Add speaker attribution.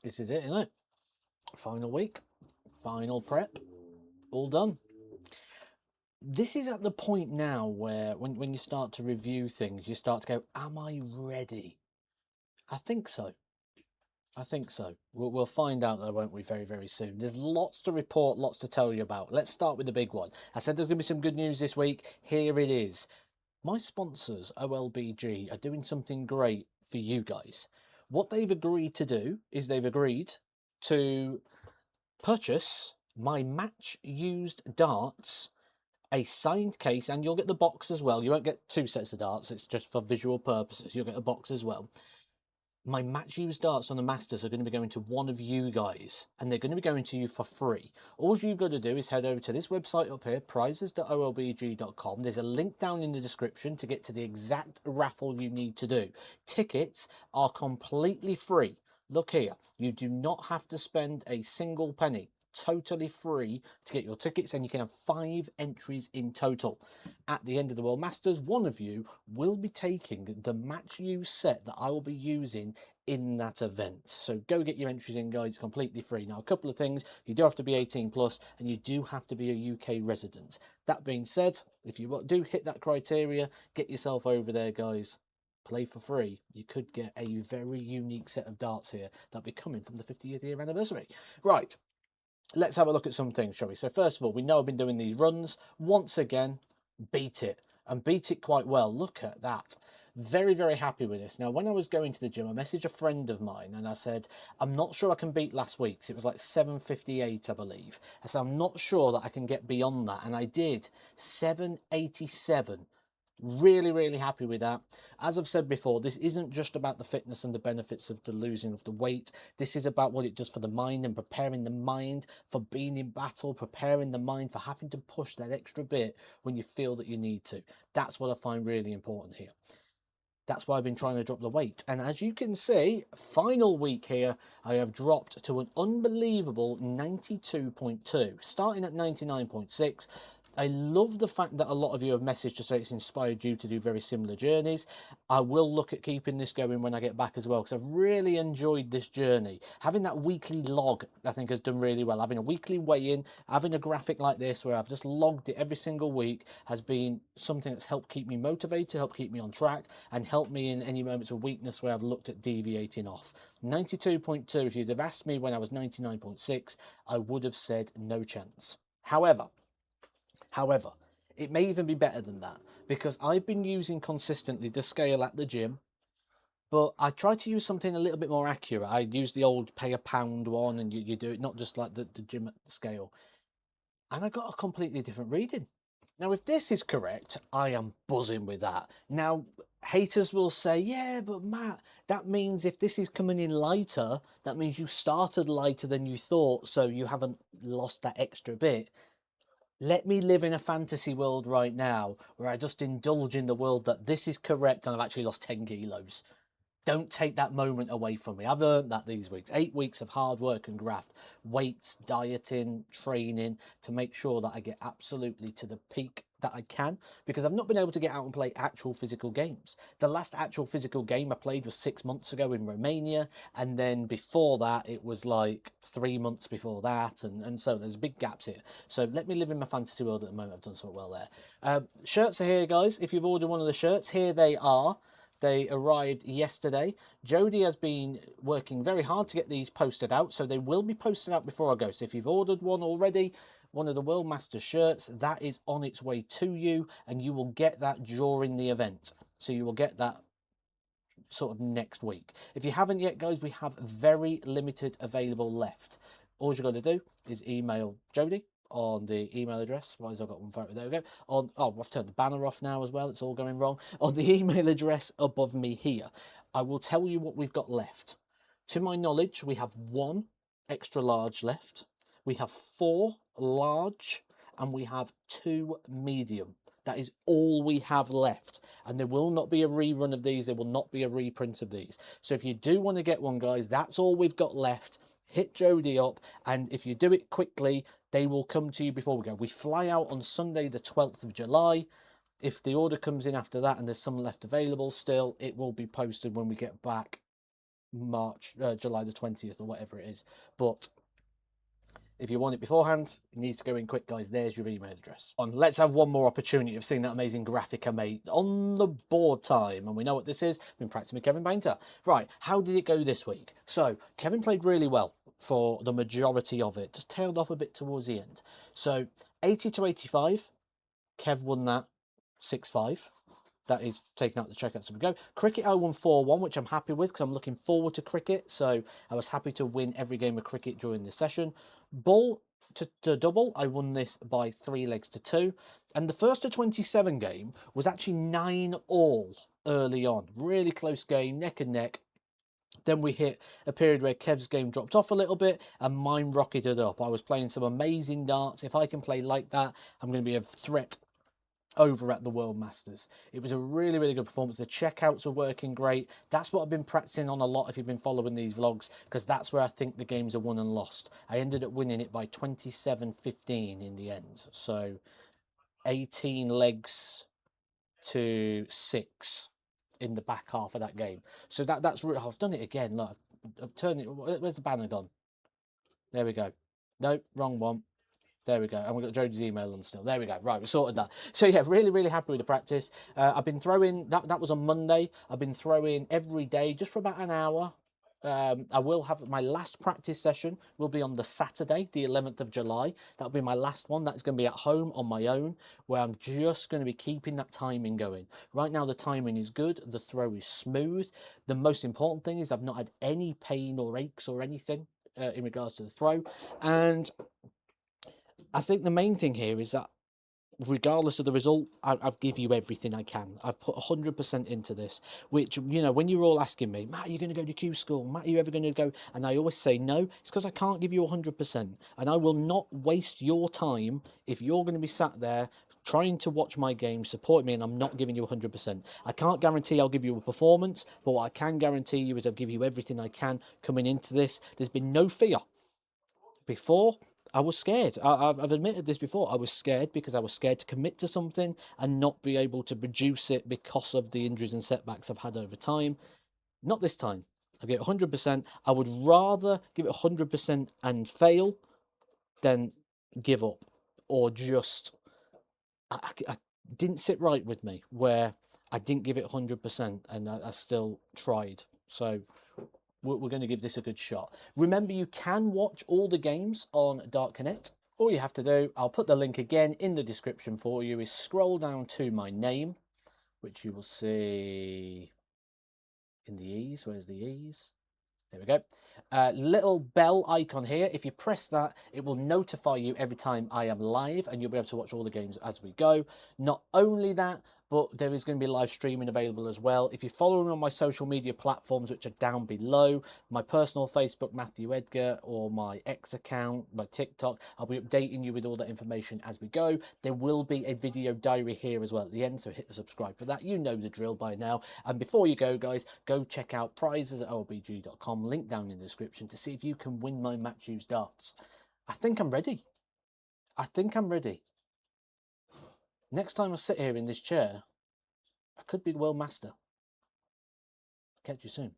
Speaker 1: This is it, isn't it? Final week, final prep, all done. This is at the point now where when you start to review things, you start to go, am I ready? I think so. I think so. We'll find out though, won't we, very, very soon. There's lots to report, lots to tell you about. Let's start with the big one. I said there's going to be some good news this week. Here it is. My sponsors, OLBG, are doing something great for you guys. What they've agreed to do is they've agreed to purchase my match used darts, a signed case, and you'll get the box as well. You won't get two sets of darts, it's just for visual purposes. You'll get a box as well. My match used darts on the Masters are going to be going to one of you guys, and they're going to be going to you for free. All you've got to do is head over to this website up here, prizes.olbg.com. There's a link down in the description to get to the exact raffle you need to do. Tickets are completely free. Look here, you do not have to spend a single penny. Totally free to get your tickets, and you can have 5 entries in total. At the end of the World Masters, one of you will be taking the match use set that I will be using in that event. So go get your entries in, guys, completely free. Now, a couple of things: you do have to be 18 plus, and you do have to be a UK resident. That being said, if you do hit that criteria, get yourself over there, guys. Play for free. You could get a very unique set of darts here that'll be coming from the 50th year anniversary. Right, let's have a look at some things, shall we? So first of all, we know I've been doing these runs. Once again, beat it, and beat it quite well. Look at that. Very, very happy with this. Now, when I was going to the gym, I messaged a friend of mine and I said, I'm not sure I can beat last week's. It was like 758, I believe. I said, I'm not sure that I can get beyond that. And I did. 787. Really, really happy with that. As I've said before, this isn't just about the fitness and the benefits of the losing of the weight. This is about what it does for the mind and preparing the mind for being in battle, preparing the mind for having to push that extra bit when you feel that you need to. That's what I find really important here. That's why I've been trying to drop the weight. And as you can see, final week here, I have dropped to an unbelievable 92.2, starting at 99.6. I love the fact that a lot of you have messaged to say it's inspired you to do very similar journeys. I will look at keeping this going when I get back as well, because I've really enjoyed this journey. Having that weekly log, I think, has done really well. Having a weekly weigh-in, having a graphic like this where I've just logged it every single week has been something that's helped keep me motivated, helped keep me on track, and helped me in any moments of weakness where I've looked at deviating off. 92.2, if you'd have asked me when I was 99.6, I would have said no chance. However, it may even be better than that, because I've been using consistently the scale at the gym, but I try to use something a little bit more accurate. I use the old pay a pound one, and you do it not just like the gym scale. And I got a completely different reading. Now, if this is correct, I am buzzing with that. Now, haters will say, yeah, but Matt, that means if this is coming in lighter, that means you started lighter than you thought, so you haven't lost that extra bit. Let me live in a fantasy world right now where I just indulge in the world that this is correct and I've actually lost 10 kilos. Don't take that moment away from me. I've earned that these weeks. 8 weeks of hard work and graft, weights, dieting, training to make sure that I get absolutely to the peak that I can, because I've not been able to get out and play actual physical games. The last actual physical game I played was 6 months ago in Romania, and then before that it was like 3 months before that, and so there's big gaps here. So let me live in my fantasy world at the moment. I've done so well there. Shirts are here, guys. If you've ordered one of the shirts, here they are. They arrived yesterday. Jodie has been working very hard to get these posted out, so they will be posted out before I go. So if you've ordered one already, one of the World Masters shirts, that is on its way to you, and you will get that during the event. So you will get that sort of next week. If you haven't yet, guys, we have very limited available left. All you've got to do is email Jodie on the email address. Why has I got one photo? There we go. On, oh, I've turned the banner off now as well. It's all going wrong. On the email address above me here, I will tell you what we've got left. To my knowledge, we have 1 extra large left. We have 4 large, and we have 2 medium. That is all we have left, and there will not be a rerun of these. There will not be a reprint of these. So if you do want to get one, guys, that's all we've got left. Hit Jodie up, and if you do it quickly, they will come to you before we go. We fly out on Sunday the 12th of July. If the order comes in after that and there's some left available still, it will be posted when we get back July the 20th or whatever it is. But if you want it beforehand, you need to go in quick, guys. There's your email address. Let's have one more opportunity of seeing that amazing graphic I made on the board time. And we know what this is. Been practicing with Kevin Painter. Right, how did it go this week? So, Kevin played really well for the majority of it. Just tailed off a bit towards the end. So, 80 to 85. Kev won that 6-5. That is taken out the checkouts as we go. Cricket 0141, which I'm happy with because I'm looking forward to cricket. So I was happy to win every game of cricket during this session. Bull to double, I won this by 3 legs to 2. And the first to 27 game was actually 9-all early on. Really close game, neck and neck. Then we hit a period where Kev's game dropped off a little bit and mine rocketed up. I was playing some amazing darts. If I can play like that, I'm going to be a threat over at the World Masters. It was a really, really good performance. The checkouts were working great. That's what I've been practicing on a lot if you've been following these vlogs, because that's where I think the games are won and lost. I ended up winning it by 27-15 in the end. So 18 legs to 6 in the back half of that game. So that's really, I've done it again. Look, I've turned it. Where's the banner gone? There we go. No, wrong one. There we go. And we've got Jody's email on still. There we go. Right, we sorted that. So yeah, really, really happy with the practice. I've been throwing, that was on Monday. I've been throwing every day just for about an hour. I will have my last practice session will be on the Saturday, the 11th of July. That'll be my last one. That's going to be at home on my own, where I'm just going to be keeping that timing going. Right now, the timing is good. The throw is smooth. The most important thing is I've not had any pain or aches or anything in regards to the throw. And I think the main thing here is that regardless of the result, I've give you everything I can. I've put 100% into this, which, you know, when you're all asking me, Matt, are you going to go to Q school? Matt, are you ever going to go? And I always say no. It's because I can't give you 100%. And I will not waste your time if you're going to be sat there trying to watch my game, support me, and I'm not giving you 100%. I can't guarantee I'll give you a performance, but what I can guarantee you is I'll give you everything I can coming into this. There's been no fear. Before, I was scared. I've admitted this before. I was scared because I was scared to commit to something and not be able to produce it because of the injuries and setbacks I've had over time. Not this time. I get 100%. I would rather give it 100% and fail than give up or just... I didn't sit right with me where I didn't give it 100% and I still tried. So we're going to give this a good shot. Remember, you can watch all the games on Dart Connect. All you have to do, I'll put the link again in the description for you, is scroll down to my name, which you will see in the E's. Where's the E's? There we go. Little bell icon here. If you press that, it will notify you every time I am live, and you'll be able to watch all the games as we go. Not only that, but there is going to be live streaming available as well. If you're following on my social media platforms, which are down below, my personal Facebook, Matthew Edgar, or my X account, my TikTok, I'll be updating you with all that information as we go. There will be a video diary here as well at the end, so hit the subscribe for that. You know the drill by now. And before you go, guys, go check out prizes at olbg.com, link down in the description, to see if you can win my Match Use darts. I think I'm ready. I think I'm ready. Next time I sit here in this chair, I could be the world master. Catch you soon.